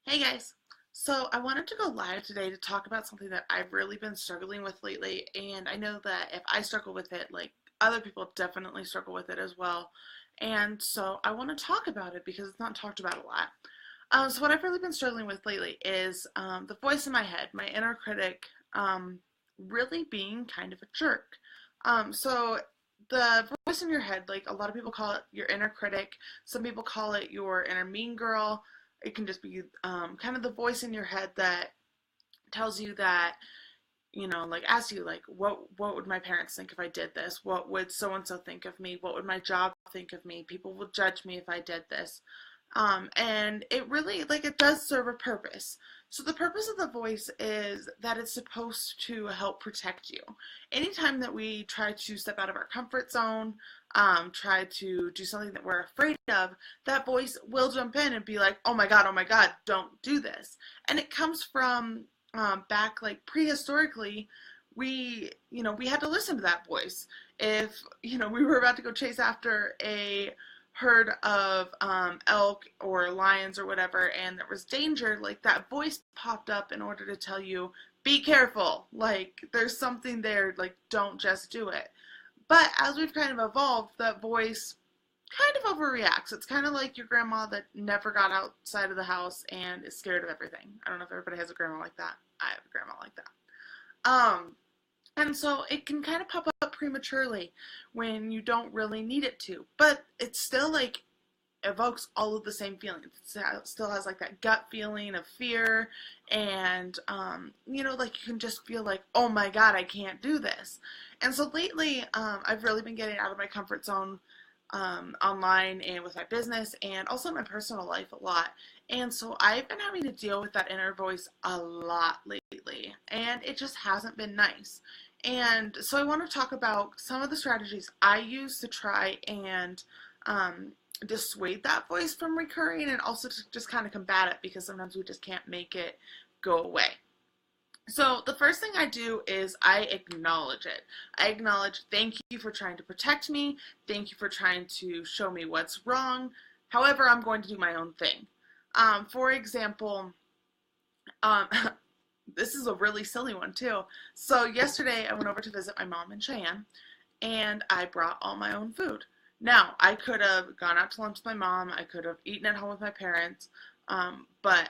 Hey guys, so I wanted to go live today to talk about something that I've really been struggling with lately, and I know that if I struggle with it, like other people definitely struggle with it as well. And so I want to talk about it because it's not talked about a lot. So what I've really been struggling with lately is the voice in my head, my inner critic, really being kind of a jerk. So the voice in your head, like a lot of people call it your inner critic, some people call it your inner mean girl. It can just be kind of the voice in your head that tells you that, like asks you like what would my parents think if I did this? What would so and so think of me? What would my job think of me? People will judge me if I did this. And it really, like, it does serve a purpose. So the purpose of the voice is that it's supposed to help protect you. Anytime that we try to step out of our comfort zone, try to do something that we're afraid of, that voice will jump in and be like, oh my God, don't do this. And it comes from back like prehistorically, we had to listen to that voice. If, we were about to go chase after a herd of elk or lions or whatever, and there was danger, like that voice popped up in order to tell you, be careful, like there's something there, like don't just do it. But as we've kind of evolved, that voice kind of overreacts. It's kind of like your grandma that never got outside of the house and is scared of everything. I don't know if everybody has a grandma like that. I have a grandma like that. And so it can kind of pop up prematurely when you don't really need it to, but it's still like evokes all of the same feelings. It still has like that gut feeling of fear, and like you can just feel like, oh my God, I can't do this. And so lately, I've really been getting out of my comfort zone, online and with my business and also my personal life a lot. And so I've been having to deal with that inner voice a lot lately, and it just hasn't been nice. And so I want to talk about some of the strategies I use to try and dissuade that voice from recurring, and also to just kind of combat it, because sometimes we just can't make it go away. So the first thing I do is I acknowledge it. I acknowledge, thank you for trying to protect me. Thank you for trying to show me what's wrong. However, I'm going to do my own thing. For example, um, this is a really silly one too. So yesterday I went over to visit my mom in Cheyenne, and I brought all my own food. Now, I could have gone out to lunch with my mom. I could have eaten at home with my parents, but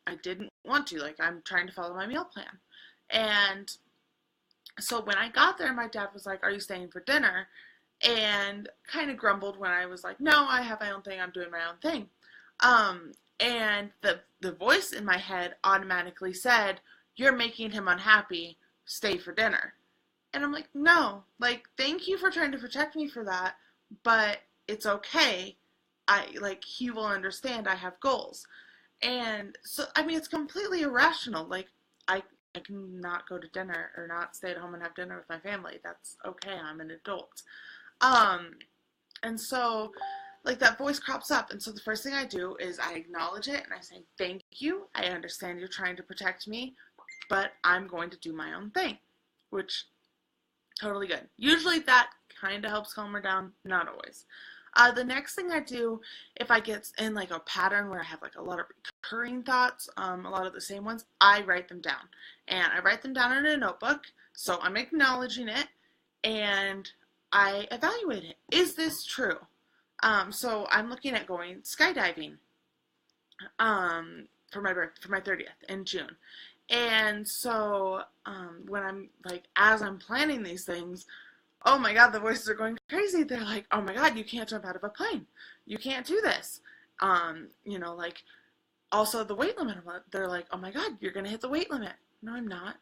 I didn't want to. Like, I'm trying to follow my meal plan. And so when I got there, my dad was like, are you staying for dinner? And kind of grumbled when I was like, no, I have my own thing. I'm doing my own thing. And the voice in my head automatically said, you're making him unhappy. Stay for dinner. And I'm like, no, like, thank you for trying to protect me for that, but it's okay. He will understand I have goals. And so, I mean, it's completely irrational. Like, I can not go to dinner or not stay at home and have dinner with my family. That's okay. I'm an adult. Um, and so, like, that voice crops up. And so the first thing I do is I acknowledge it and I say, thank you. I understand you're trying to protect me, but I'm going to do my own thing, which totally good. Usually that kind of helps calm her down, not always. The next thing I do, if I get in like a pattern where I have like a lot of recurring thoughts, a lot of the same ones, I write them down. And I write them down in a notebook, so I'm acknowledging it, and I evaluate it. Is this true? So I'm looking at going skydiving for my 30th in June. And so when I'm like, as I'm planning these things, oh my God, the voices are going crazy. They're like, oh my God, you can't jump out of a plane. You can't do this. Like, also the weight limit. They're like, oh my God, you're going to hit the weight limit. No, I'm not.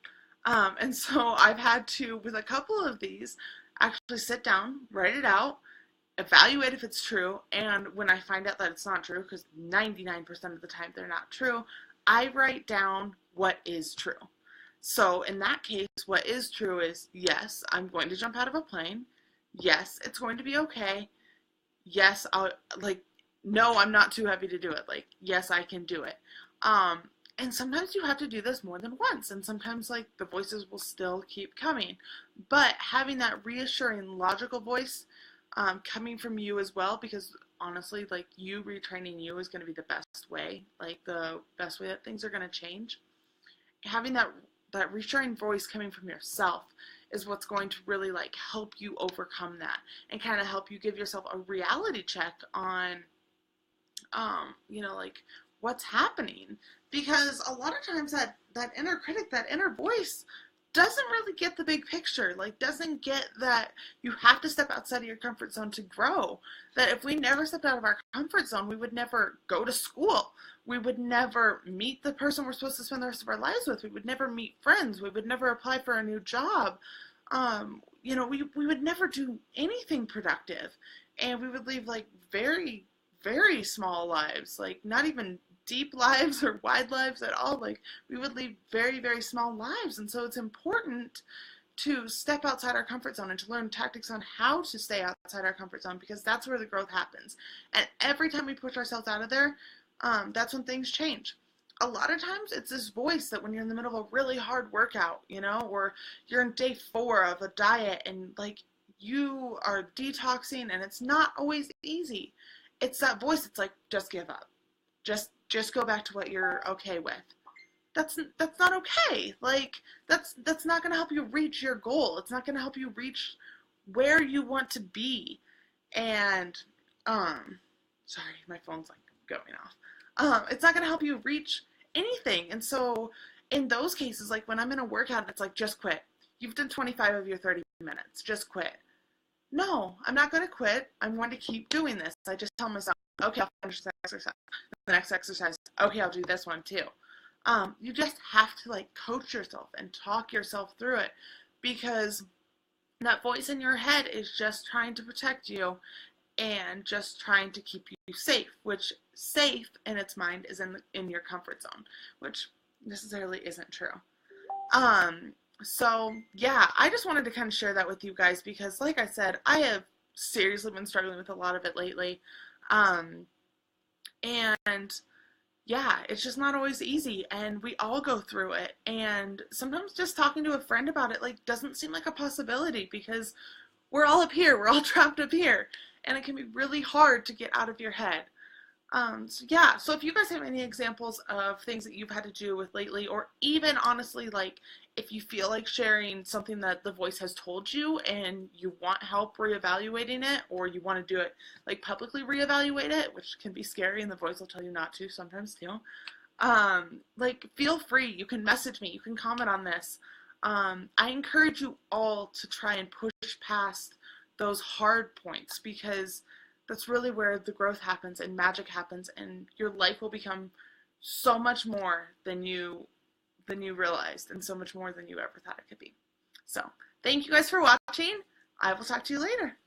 And so I've had to, with a couple of these, actually sit down, write it out, evaluate if it's true, and when I find out that it's not true, because 99% of the time they're not true, I write down what is true. So in that case, what is true is, yes, I'm going to jump out of a plane. Yes, it's going to be okay. Yes, no, I'm not too heavy to do it. Like, yes, I can do it. And sometimes you have to do this more than once, and sometimes like the voices will still keep coming. But having that reassuring, logical voice coming from you as well, because honestly, like, you retraining you is going to be the best way, like the best way that things are going to change. Having that reassuring voice coming from yourself is what's going to really like help you overcome that and kind of help you give yourself a reality check on like what's happening, because a lot of times that inner critic, that inner voice doesn't really get the big picture, like doesn't get that you have to step outside of your comfort zone to grow, that if we never stepped out of our comfort zone, we would never go to school, we would never meet the person we're supposed to spend the rest of our lives with, we would never meet friends, we would never apply for a new job, we would never do anything productive, and we would leave like very, very small lives, like not even deep lives or wide lives at all. Like we would lead very, very small lives. And so it's important to step outside our comfort zone and to learn tactics on how to stay outside our comfort zone, because that's where the growth happens. And every time we push ourselves out of there, that's when things change. A lot of times it's this voice that when you're in the middle of a really hard workout, or you're in day 4 of a diet and like you are detoxing and it's not always easy. It's that voice that's like, just give up. Just go back to what you're okay with. That's not okay. Like that's not going to help you reach your goal. It's not going to help you reach where you want to be. And sorry, my phone's like going off. It's not going to help you reach anything. And so in those cases, like when I'm in a workout, it's like, just quit. You've done 25 of your 30 minutes. Just quit. No, I'm not going to quit. I'm going to keep doing this. I just tell myself, okay, I'll finish this exercise. The next exercise, okay, I'll do this one too. You just have to like coach yourself and talk yourself through it, because that voice in your head is just trying to protect you and just trying to keep you safe, which safe in its mind is in your comfort zone, which necessarily isn't true. So yeah, I just wanted to kind of share that with you guys, because like I said, I have seriously been struggling with a lot of it lately. And yeah, it's just not always easy, and we all go through it, and sometimes just talking to a friend about it like doesn't seem like a possibility, because we're all up here, we're all trapped up here, and it can be really hard to get out of your head. So if you guys have any examples of things that you've had to do with lately, or even honestly, like if you feel like sharing something that the voice has told you and you want help reevaluating it, or you want to do it like publicly reevaluate it, which can be scary and the voice will tell you not to sometimes too, like feel free. You can message me, you can comment on this. I encourage you all to try and push past those hard points, because that's really where the growth happens and magic happens, and your life will become so much more than you realized, and so much more than you ever thought it could be. So thank you guys for watching. I will talk to you later.